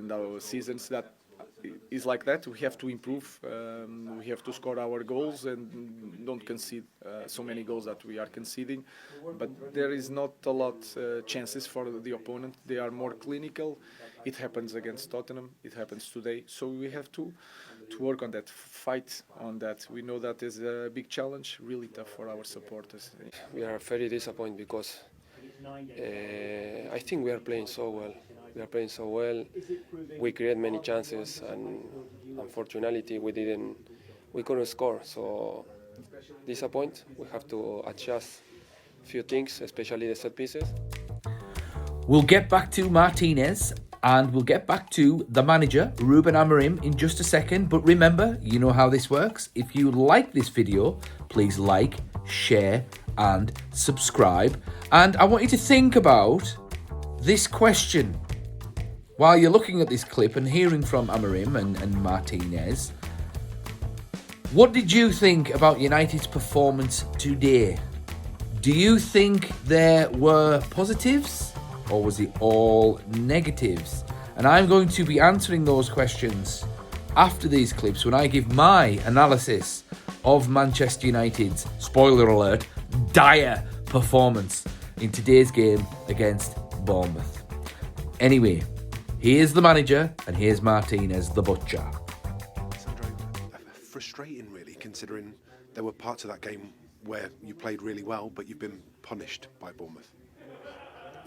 in our seasons that is like that. We have to improve. We have to score our goals and don't concede so many goals that we are conceding. But there is not a lot chances for the opponent. They are more clinical. It happens against Tottenham. It happens today. So we have to work on that, fight on that. We know that is a big challenge, really tough for our supporters. We are very disappointed because I think we are playing so well. We are playing so well. We create many chances, and unfortunately, we couldn't score. So disappointed. We have to adjust a few things, especially the set pieces. We'll get back to Martinez and we'll get back to the manager, Rúben Amorim, in just a second. But remember, you know how this works. If you like this video, please like, share and subscribe. And I want you to think about this question. While you're looking at this clip and hearing from Amorim and Martinez, what did you think about United's performance today? Do you think there were positives or was it all negatives? And I'm going to be answering those questions after these clips when I give my analysis of Manchester United's, spoiler alert, dire performance in today's game against Bournemouth. Anyway, here's the manager and here's Martinez, the butcher. Lisandro, frustrating really, considering there were parts of that game where you played really well, but you've been punished by Bournemouth.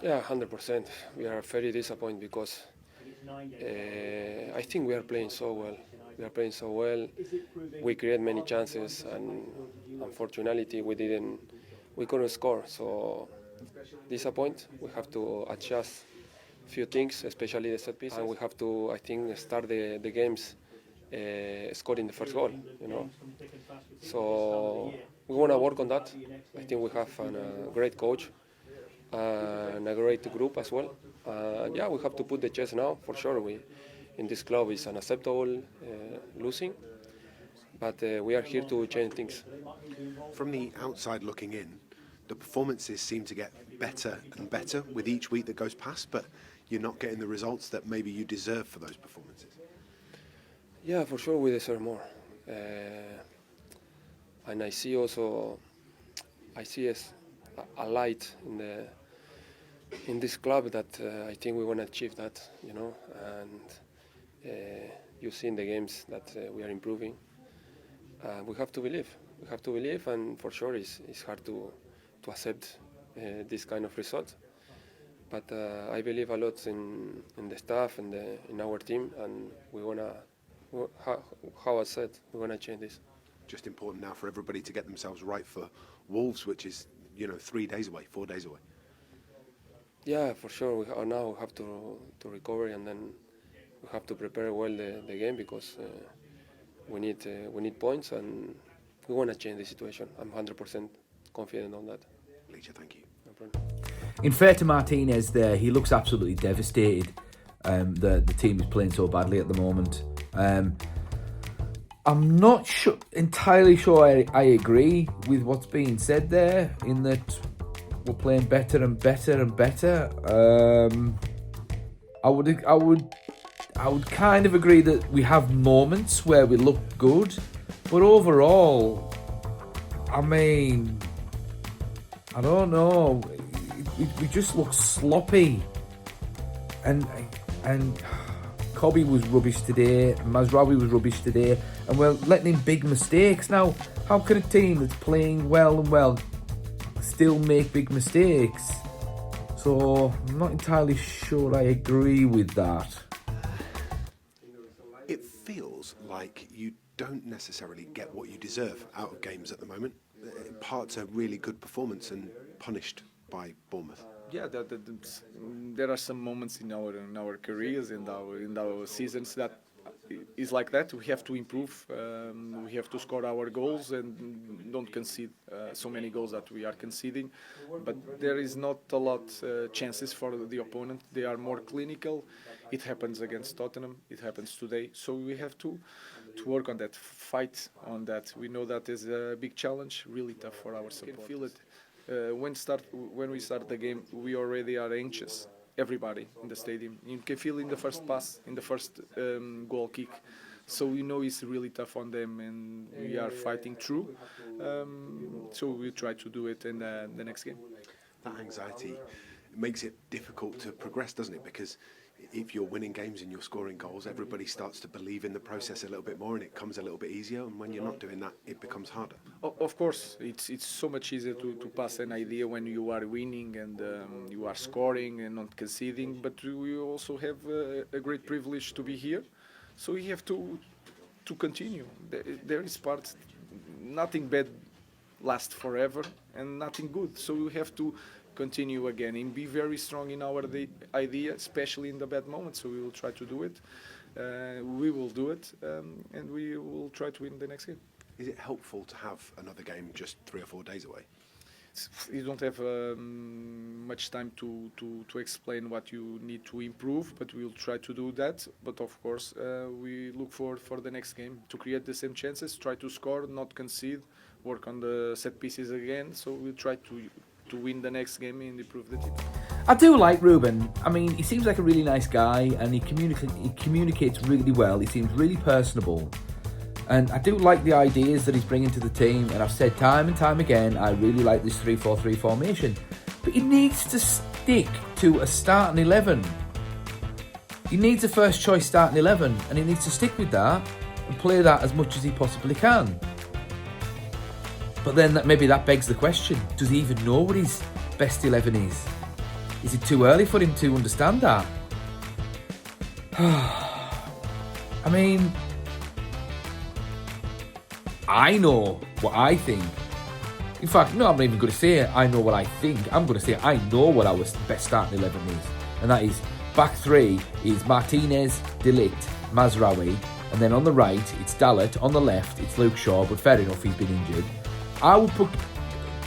Yeah, 100%. We are very disappointed because I think we are playing so well. We are playing so well. We create many chances, and unfortunately, we couldn't score. So disappointed. We have to adjust a few things, especially the set piece, and we have to, I think, start the games scoring the first goal. So we want to work on that. I think we have a great coach and a great group as well. Yeah, we have to put the chest now for sure. In this club is unacceptable losing, but we are here to change things. From the outside looking in, the performances seem to get better and better with each week that goes past, but you're not getting the results that maybe you deserve for those performances. Yeah, for sure we deserve more. And I see also, a light in this club that I think we want to achieve that, and you see in the games that we are improving. We have to believe, and for sure it's hard to accept this kind of result. But I believe a lot in the staff and in our team, and we wanna, how I said, we wanna change this. Just important now for everybody to get themselves right for Wolves, which is 4 days away. Yeah, for sure. We have to recover, and then we have to prepare well the game because we need points, and we want to change the situation. I'm 100% confident on that. Leisha, thank you. No problem. In fair to Martinez there, he looks absolutely devastated. The team is playing so badly at the moment. I'm not entirely sure I agree with what's being said there, in that we're playing better and better and better. I would kind of agree that we have moments where we look good, but overall, I mean, I don't know. We just look sloppy, and Kobe was rubbish today, Mazraoui was rubbish today, and we're letting in big mistakes. Now, how can a team that's playing well still make big mistakes? So I'm not entirely sure I agree with that. It feels like you don't necessarily get what you deserve out of games at the moment. Parts are really good performance and punished by Bournemouth. Yeah, there are some moments in our careers, in our seasons that is like that. We have to improve. We have to score our goals and don't concede so many goals that we are conceding. But there is not a lot chances for the opponent. They are more clinical. It happens against Tottenham. It happens today. So we have to work on that, fight on that. We know that is a big challenge, really tough for our supporters. You can feel it. When we start the game, we already are anxious. everybody in the stadium. You can feel in the first pass, in the first goal kick. So we know it's really tough on them, and we are fighting through. So we try to do it in the next game. That anxiety makes it difficult to progress, doesn't it? Because if you're winning games and you're scoring goals, everybody starts to believe in the process a little bit more, and it comes a little bit easier. And when you're not doing that, it becomes harder. Of course, it's so much easier to pass an idea when you are winning and you are scoring and not conceding. But we also have a great privilege to be here, so we have to continue. There is parts, nothing bad lasts forever, and nothing good. So we have to continue again and be very strong in our idea, especially in the bad moments. So we will try to do it. We will do it, and we will try to win the next game. Is it helpful to have another game just 3 or 4 days away? You don't have much time to explain what you need to improve, but we'll try to do that. But of course, we look forward for the next game to create the same chances, try to score, not concede, work on the set pieces again. So we'll try to win the next game and improve the team. I do like Rúben. I mean, he seems like a really nice guy, and he communicates really well. He seems really personable. And I do like the ideas that he's bringing to the team, and I've said time and time again, I really like this 3-4-3 formation. But he needs to stick to a starting 11. He needs a first choice starting 11, and he needs to stick with that and play that as much as he possibly can. But then maybe that begs the question, does he even know what his best 11 is? Is it too early for him to understand that? I mean, I know what I think. In fact, no, I'm not even going to say I know what I think. I'm going to say I know what our best starting 11 is. And that is, back 3 is Martinez, De Ligt, Mazraoui. And then on the right, it's Dalot. On the left, it's Luke Shaw, but fair enough, he's been injured. I would put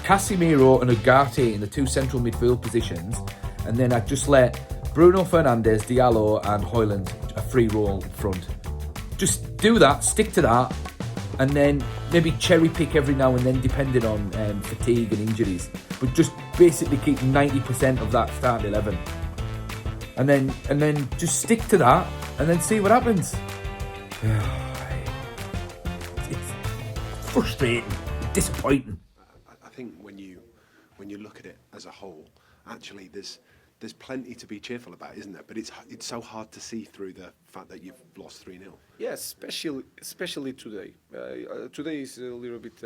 Casemiro and Ugarte in the 2 central midfield positions, and then I'd just let Bruno Fernandes, Diallo and Højlund a free roll up front. Just do that, stick to that, and then maybe cherry pick every now and then depending on fatigue and injuries. But just basically keep 90% of that starting 11. And then just stick to that and then see what happens. It's frustrating. Disappointing. I think when you look at it as a whole, actually there's plenty to be cheerful about, isn't there? But it's so hard to see through the fact that you've lost 3-0. Yes, especially today. Today is a little bit.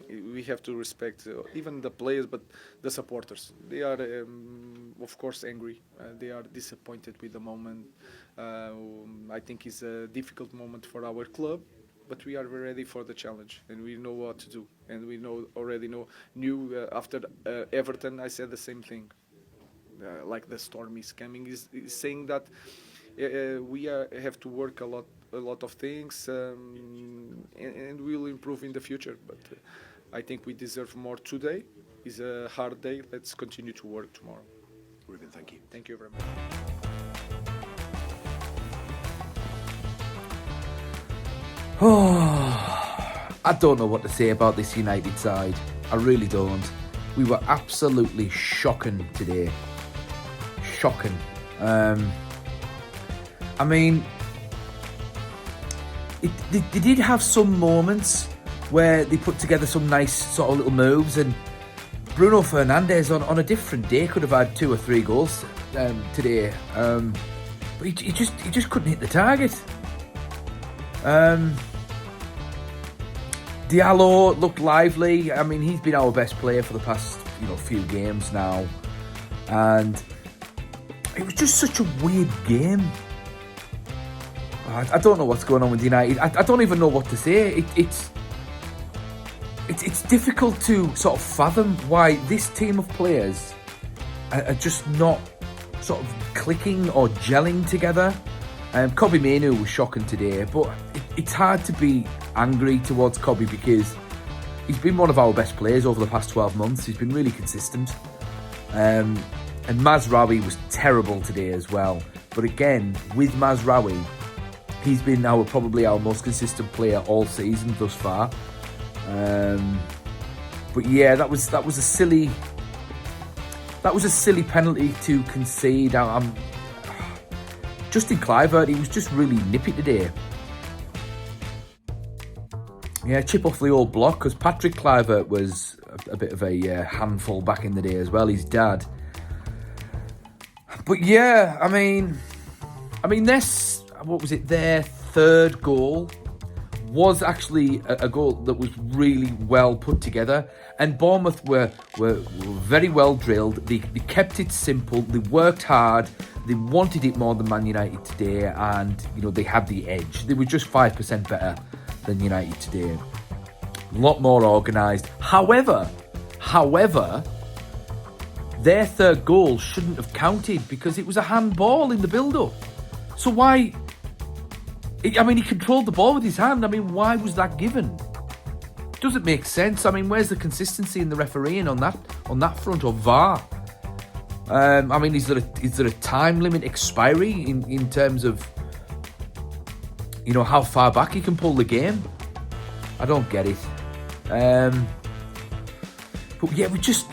We have to respect even the players, but the supporters. They are, of course, angry. They are disappointed with the moment. I think it's a difficult moment for our club. But we are ready for the challenge, and we know what to do. And we already knew after Everton, I said the same thing. Like the storm is coming, is saying that we have to work a lot of things, and we will improve in the future. But I think we deserve more today. It's a hard day. Let's continue to work tomorrow. Rúben, thank you. Thank you very much. I don't know what to say about this United side. I really don't. We were absolutely shocking today. Shocking. I mean, they did have some moments where they put together some nice sort of little moves, and Bruno Fernandes on a different day could have had 2 or 3 goals today. But he just couldn't hit the target. Diallo looked lively. I mean, he's been our best player for the past few games now, and it was just such a weird game. I don't know what's going on with United. I don't even know what to say. It's difficult to sort of fathom why this team of players are just not sort of clicking or gelling together. Kobbie Mainoo was shocking today, but it's hard to be angry towards Kobbie because he's been one of our best players over the past 12 months. He's been really consistent. And Mazraoui was terrible today as well. But again, with Mazraoui, he's been probably our most consistent player all season thus far. But yeah, that was a silly That was a silly penalty to concede. Justin Kluivert, he was just really nippy today. Yeah, chip off the old block, because Patrick Kluivert was a bit of a handful back in the day as well, his dad. But yeah, I mean, this, what was it, their third goal was actually a goal that was really well put together. And Bournemouth were very well drilled. They kept it simple. They worked hard. They wanted it more than Man United today. And, you know, they had the edge. They were just 5% better than United today. A lot more organised. However, their third goal shouldn't have counted because it was a handball in the build-up. So why... I mean, he controlled the ball with his hand. I mean, why was that given? Doesn't make sense. I mean, where's the consistency in the refereeing on that front, or VAR? I mean, is there a time limit expiry in terms of, you know, how far back you can pull the game? I don't get it. But yeah, we just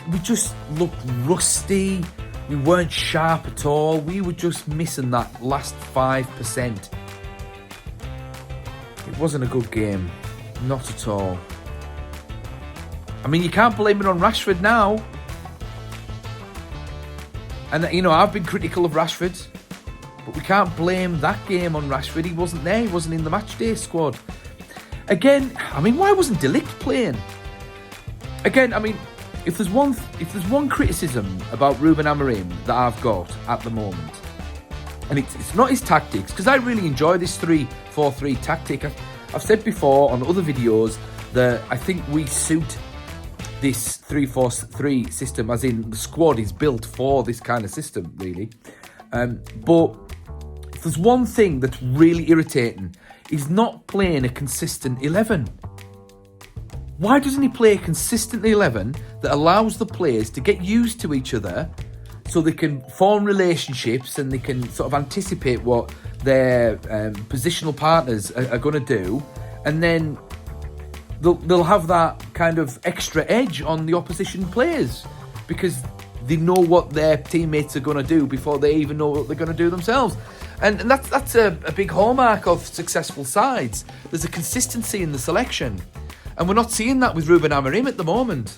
looked rusty. We weren't sharp at all. We were just missing that last 5%. It wasn't a good game. Not at all. I mean, you can't blame it on Rashford now. And, you know, I've been critical of Rashford, but we can't blame that game on Rashford. He wasn't there. He wasn't in the matchday squad. Again, I mean, why wasn't De Ligt playing? Again, I mean, if there's one criticism about Rúben Amorim that I've got at the moment, and it's not his tactics, because I really enjoy this 3-4-3 tactic. I've said before on other videos that I think we suit this 3-4-3 system, as in the squad is built for this kind of system, really. But if there's one thing that's really irritating, is not playing a consistent 11. Why doesn't he play a consistent 11 that allows the players to get used to each other, so they can form relationships and they can sort of anticipate what their positional partners are going to do, and then they'll have that kind of extra edge on the opposition players because they know what their teammates are going to do before they even know what they're going to do themselves. And that's a big hallmark of successful sides. There's a consistency in the selection. And we're not seeing that with Rúben Amorim at the moment.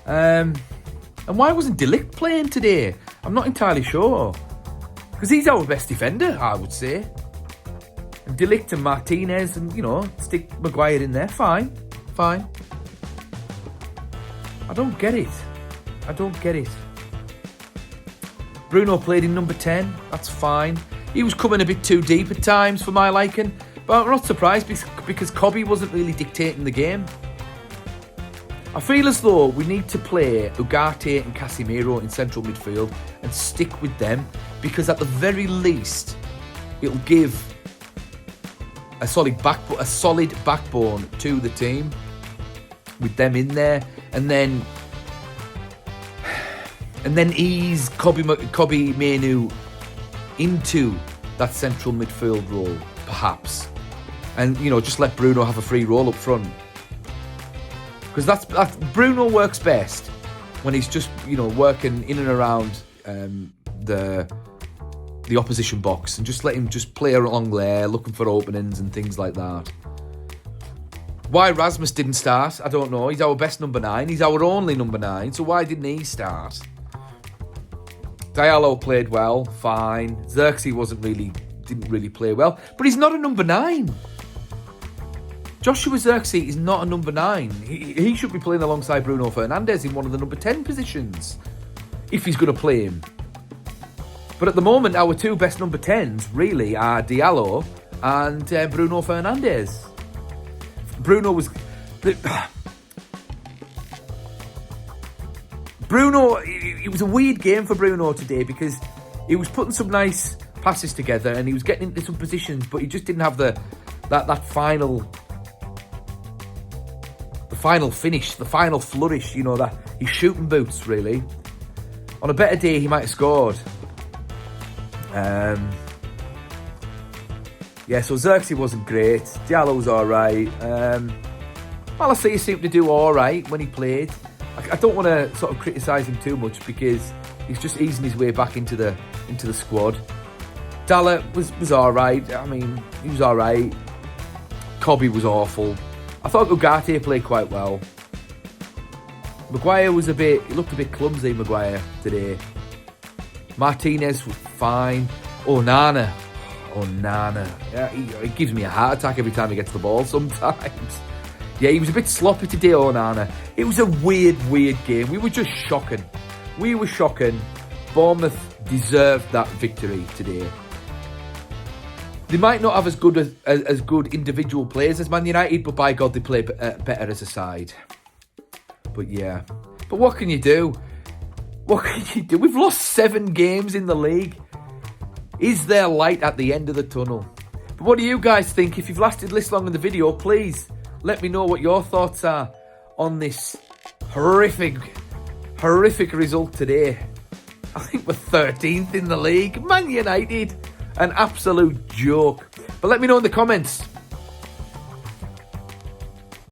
And why wasn't De Ligt playing today? I'm not entirely sure. Because he's our best defender, I would say. And De Ligt and Martinez, and, you know, stick Maguire in there. Fine. I don't get it. Bruno played in number 10. That's fine. He was coming a bit too deep at times for my liking. But I'm not surprised because Kobe wasn't really dictating the game. I feel as though we need to play Ugarte and Casemiro in central midfield and stick with them, because at the very least it'll give a solid backbone to the team with them in there, and then ease Kobe Manu into that central midfield role, perhaps. And, you know, just let Bruno have a free roll up front. Because that's Bruno works best when he's just, you know, working in and around the opposition box, and just let him just play along there, looking for openings and things like that. Why Rasmus didn't start, I don't know. He's our best number 9. He's our only number 9. So why didn't he start? Diallo played well, fine. Xerxes didn't really play well, but he's not a number 9. Joshua Xerxes is not a number 9. He should be playing alongside Bruno Fernandes in one of the number 10 positions, if he's going to play him. But at the moment, our two best number 10s really are Diallo and Bruno Fernandes. It was a weird game for Bruno today, because he was putting some nice passes together and he was getting into some positions, but he just didn't have that final finish, the final flourish, you know, that his shooting boots, really. On a better day, he might have scored. So Xerxes wasn't great. Diallo was alright. Malacia seemed to do alright when he played. I don't want to sort of criticise him too much because he's just easing his way back into the squad. Dalla was all right. I mean, he was all right. Cobby was awful. I thought Ugarte played quite well. Maguire he looked a bit clumsy, Maguire, today. Martinez was fine. Onana. Yeah, he gives me a heart attack every time he gets the ball sometimes. Yeah, he was a bit sloppy today, Onana. It was a weird game. We were just shocking. Bournemouth deserved that victory today. They might not have as good individual players as Man United, but by God, they play better as a side. But yeah. But what can you do? We've lost 7 games in the league. Is there light at the end of the tunnel? But what do you guys think? If you've lasted this long in the video, please let me know what your thoughts are on this horrific result today. I think we're 13th in the league. Man United, an absolute joke. But let me know in the comments.